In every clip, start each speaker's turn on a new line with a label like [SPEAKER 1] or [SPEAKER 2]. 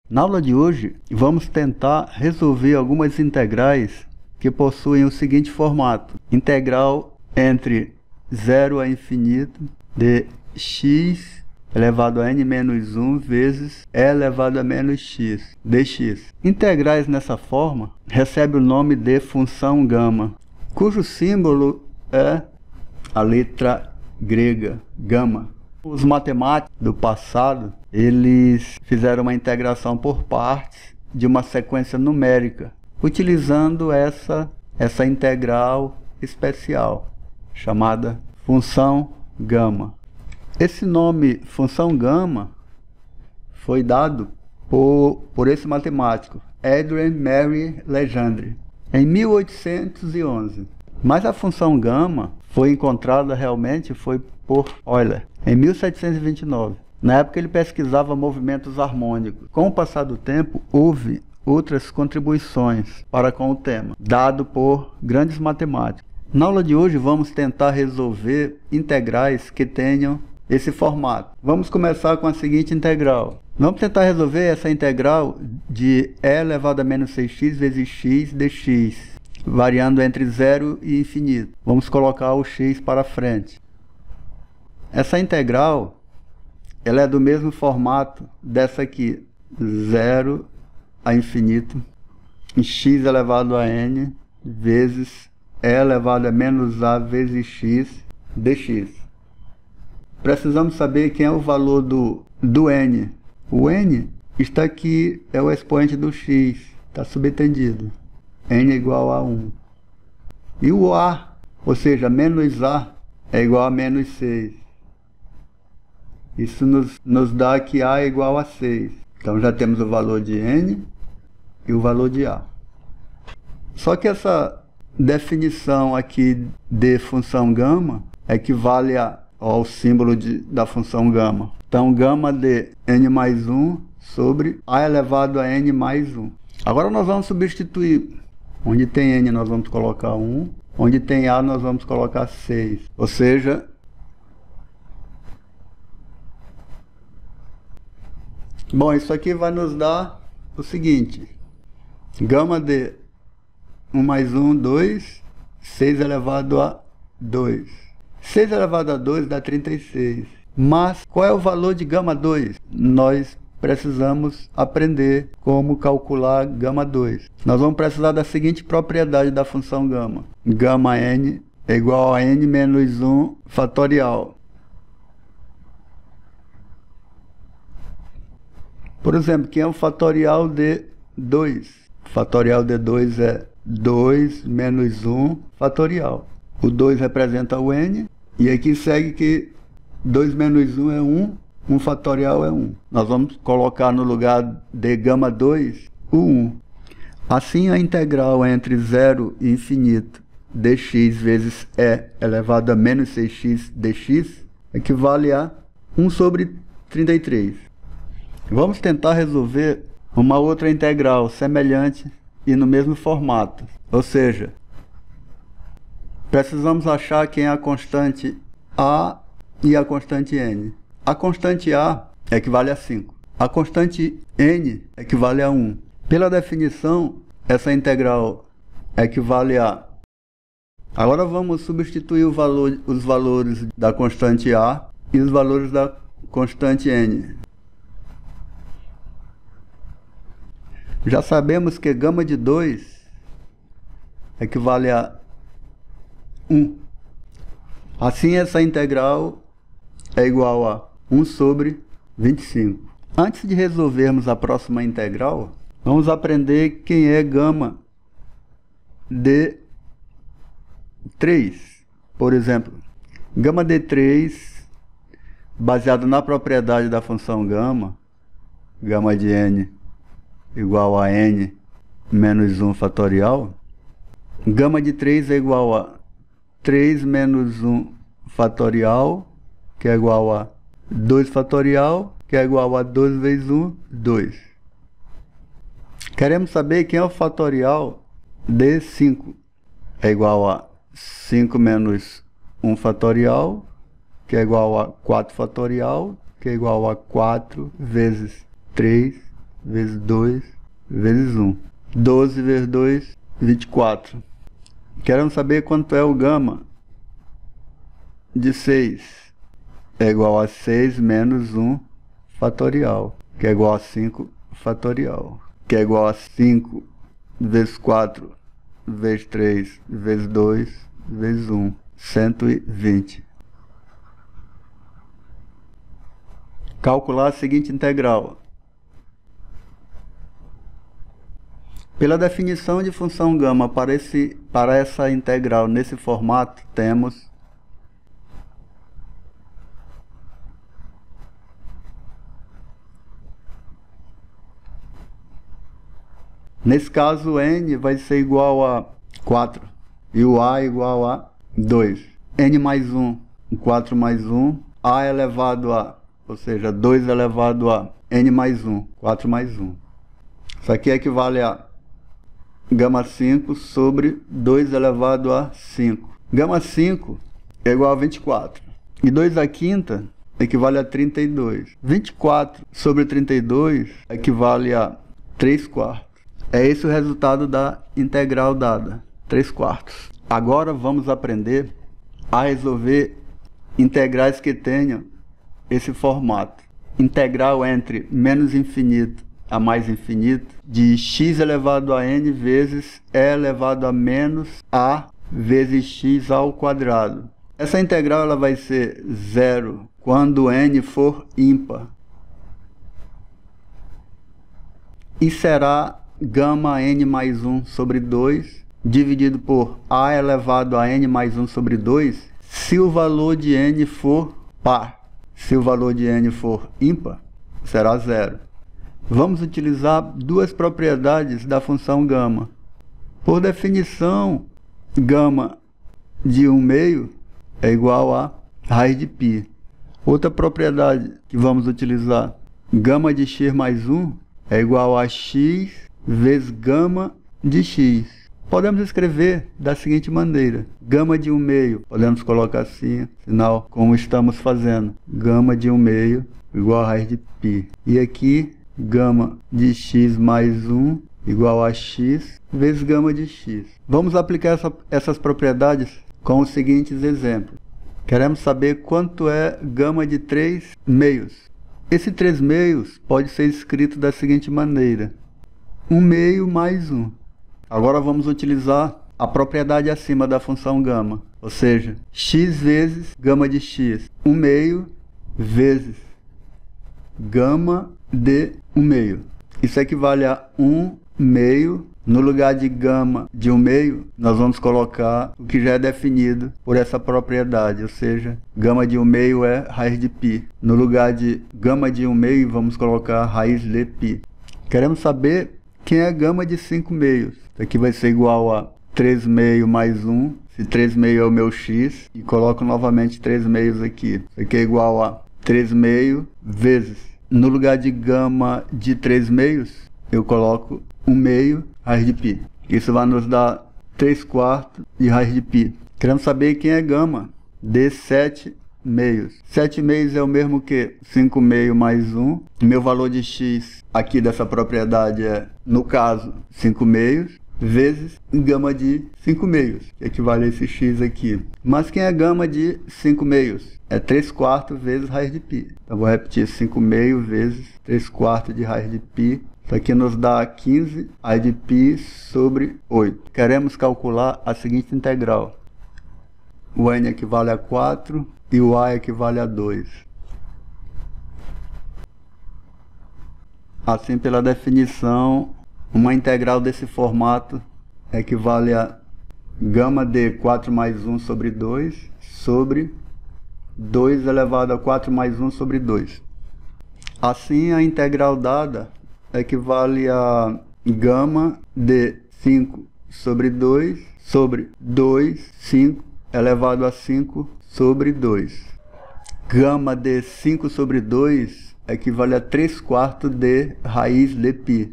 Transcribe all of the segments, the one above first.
[SPEAKER 1] Na aula de hoje, vamos tentar resolver algumas integrais que possuem o seguinte formato: integral entre 0 a infinito de x elevado a n menos 1 vezes e elevado a menos x dx. Integrais nessa forma recebem o nome de função gama, cujo símbolo é a letra grega, gama. Os matemáticos do passado, eles fizeram uma integração por partes de uma sequência numérica, utilizando essa integral especial, chamada função gama. Esse nome, função gama, foi dado por esse matemático, Adrien Marie Legendre, em 1811. Mas a função gama foi encontrada realmente por Euler, em 1729. Na época ele pesquisava movimentos harmônicos. Com o passar do tempo, houve outras contribuições para com o tema, dado por grandes matemáticos. Na aula de hoje vamos tentar resolver integrais que tenham esse formato. Vamos começar com a seguinte integral. Vamos tentar resolver essa integral de e elevado a menos 6x vezes x dx, variando entre 0 e infinito. Vamos colocar o x para frente. Essa integral, ela é do mesmo formato dessa aqui, 0 a infinito, x elevado a n vezes e elevado a menos a vezes x dx. Precisamos saber quem é o valor do n. O n está aqui, é o expoente do x, está subentendido. N é igual a 1. E o a, ou seja, menos a, é igual a menos 6. Isso nos dá que a é igual a 6. Então já temos o valor de n e o valor de a. Só que essa definição aqui de função gama equivale ao símbolo da função gama. Então, gama de n mais 1 sobre a elevado a n mais 1. Agora nós vamos substituir. Onde tem n nós vamos colocar 1. Onde tem a nós vamos colocar 6. Ou seja, bom, isso aqui vai nos dar o seguinte. Gama de 1 mais 1, 2. 6 elevado a 2. 6 elevado a 2 dá 36. Mas qual é o valor de gama 2? Nós precisamos aprender como calcular gama 2. Nós vamos precisar da seguinte propriedade da função gama. Gama n é igual a n menos 1 fatorial. Por exemplo, quem é o fatorial de 2? O fatorial de 2 é 2 menos 1 fatorial. O 2 representa o n, e aqui segue que 2 menos 1 é 1, 1 fatorial é 1. Nós vamos colocar no lugar de gama 2 o 1. Assim, a integral entre 0 e infinito dx vezes e elevado a menos 6x dx equivale a 1 sobre 33. Vamos tentar resolver uma outra integral semelhante e no mesmo formato. Ou seja, precisamos achar quem é a constante a e a constante n. A constante a equivale a 5. A constante n equivale a 1. Pela definição, essa integral equivale a... Agora vamos substituir os valores da constante a e os valores da constante n. Já sabemos que gama de 2 equivale a 1. Assim, essa integral é igual a 1 sobre 25. Antes de resolvermos a próxima integral, vamos aprender quem é gama de 3. Por exemplo, gama de 3, baseado na propriedade da função gama, gama de n igual a n menos 1 fatorial, gama de 3 é igual a 3 menos 1 fatorial, que é igual a 2 fatorial, que é igual a 2 vezes 1, 2. Queremos saber quem é o fatorial de 5. É igual a 5 menos 1 fatorial, que é igual a 4 fatorial, que é igual a 4 vezes 3 vezes 2, vezes 1. 12 vezes 2, 24. Queremos saber quanto é o gama de 6. É igual a 6 menos 1 fatorial, que é igual a 5 fatorial, que é igual a 5 vezes 4, vezes 3, vezes 2, vezes 1. 120. Calcular a seguinte integral. Pela definição de função gama para essa integral nesse formato, temos nesse caso o n vai ser igual a 4 e o a igual a 2. N mais 1, 4 mais 1, a elevado a, ou seja, 2 elevado a n mais 1, 4 mais 1. Isso aqui equivale a gama 5 sobre 2 elevado a 5. Gama 5 é igual a 24. E 2 à quinta equivale a 32. 24 sobre 32 equivale a 3 quartos. É esse o resultado da integral dada, 3 quartos. Agora vamos aprender a resolver integrais que tenham esse formato. Integral entre menos infinito a mais infinito de x elevado a n vezes e elevado a menos a vezes x ao quadrado. Essa integral ela vai ser 0 quando n for ímpar. E será gama n mais 1 sobre 2 dividido por a elevado a n mais 1 sobre 2 se o valor de n for par. Se o valor de n for ímpar, será 0. Vamos utilizar duas propriedades da função gama. Por definição, gama de 1/2 é igual a raiz de π. Outra propriedade que vamos utilizar, gama de x mais 1 é igual a x vezes gama de x. Podemos escrever da seguinte maneira: gama de 1/2, podemos colocar assim, sinal como estamos fazendo, gama de 1/2 igual a raiz de π. E aqui, gama de x mais 1 igual a x vezes gama de x. Vamos aplicar essas propriedades com os seguintes exemplos. Queremos saber quanto é gama de 3/2. Esse 3/2 pode ser escrito da seguinte maneira: 1/2 mais 1. Agora vamos utilizar a propriedade acima da função gama, ou seja, x vezes gama de x, 1/2 vezes gama de 1/2. Isso equivale a 1/2. No lugar de gama de 1/2, nós vamos colocar o que já é definido por essa propriedade, ou seja, gama de 1/2 é raiz de π. No lugar de gama de 1/2, vamos colocar raiz de π. Queremos saber quem é gama de 5/2. Isso aqui vai ser igual a 3/2 mais 1. Se 3/2 é o meu x, e coloco novamente 3/2 aqui. Isso aqui é igual a 3/2 vezes. No lugar de gama de 3/2, eu coloco 1/2 raiz de π. Isso vai nos dar 3 quartos de raiz de π. Queremos saber quem é gama de 7/2. 7/2 é o mesmo que 5/2 mais 1. Meu valor de x aqui dessa propriedade é, no caso, 5/2 vezes gama de 5/2, que equivale a esse x aqui. Mas quem é gama de 5/2? É 3 quartos vezes raiz de π. Então vou repetir: 5/2 vezes 3 quartos de raiz de π. Isso aqui nos dá 15 raiz de π sobre 8. Queremos calcular a seguinte integral. O n equivale a 4 e o a equivale a 2. Assim, pela definição, uma integral desse formato equivale a gama de 4 mais 1 sobre 2 sobre 2 elevado a 4 mais 1 sobre 2. Assim, a integral dada equivale a gama de 5 sobre 2 sobre 2, 5 elevado a 5 sobre 2. Gama de 5 sobre 2 equivale a 3 quartos de raiz de π.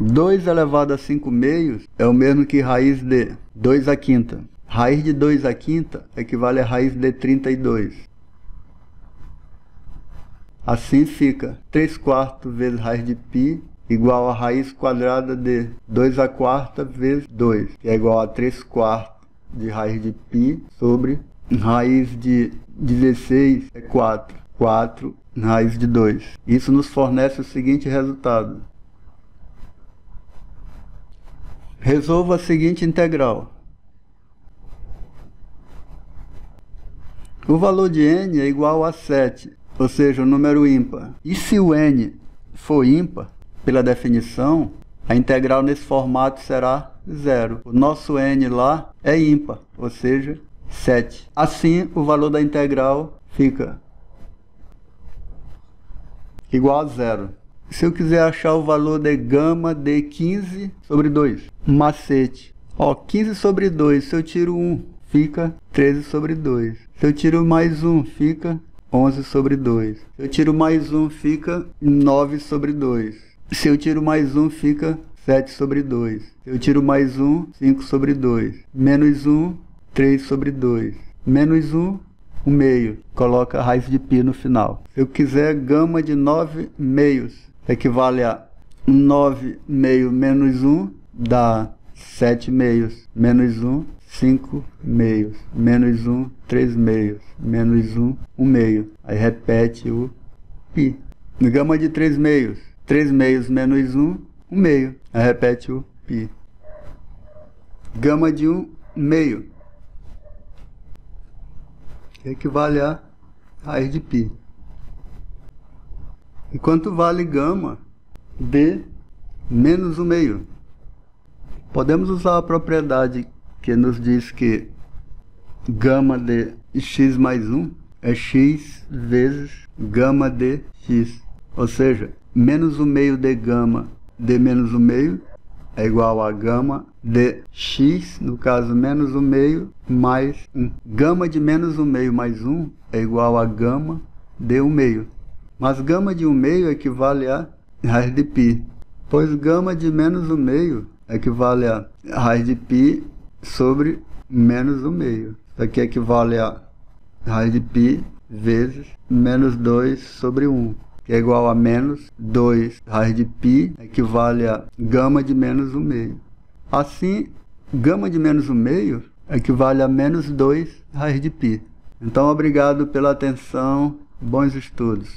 [SPEAKER 1] 2 elevado a 5/2 é o mesmo que raiz de 2 à quinta. Raiz de 2 à quinta equivale a raiz de 32. Assim fica 3/4 vezes raiz de π igual a raiz quadrada de 2/4 vezes 2, que é igual a 3/4 de raiz de π sobre raiz de 16 é 4. 4 raiz de 2. Isso nos fornece o seguinte resultado. Resolva a seguinte integral. O valor de n é igual a 7, ou seja, um número ímpar. E se o n for ímpar, pela definição, a integral nesse formato será 0. O nosso n lá é ímpar, ou seja, 7. Assim, o valor da integral fica igual a 0. Se eu quiser achar o valor de gama de 15 sobre 2, macete. 15 sobre 2, se eu tiro 1, fica 13 sobre 2. Se eu tiro mais 1, fica 11 sobre 2. Se eu tiro mais 1, fica 9 sobre 2. Se eu tiro mais 1, fica 7 sobre 2. Se eu tiro mais 1, 5 sobre 2. Menos 1, 3 sobre 2. Menos 1, 1 meio. Coloca a raiz de π no final. Se eu quiser gama de 9 meios, equivale a 9 meio menos 1, dá 7 meios. Menos 1, 5 meios. Menos 1, 3 meios. Menos 1, 1 meio. Aí repete o π. Gama de 3 meios. 3 meios menos 1, 1 meio. Aí repete o π. Gama de 1 meio equivale a raiz de π. E quanto vale gama de menos 1 meio? Podemos usar a propriedade que nos diz que gama de x mais 1 é x vezes gama de x. Ou seja, menos 1 meio de gama de menos 1 meio é igual a gama de x, no caso menos 1 meio, mais 1. Gama de menos 1 meio mais 1 é igual a gama de 1 meio. Mas gama de 1 meio equivale a raiz de π, pois gama de menos 1 meio equivale a raiz de π sobre menos 1 meio. Isso aqui equivale a raiz de π vezes menos 2 sobre 1. Que é igual a menos 2 raiz de π, equivale a gama de menos 1 meio. Assim, gama de menos 1 meio equivale a menos 2 raiz de π. Então, obrigado pela atenção, bons estudos.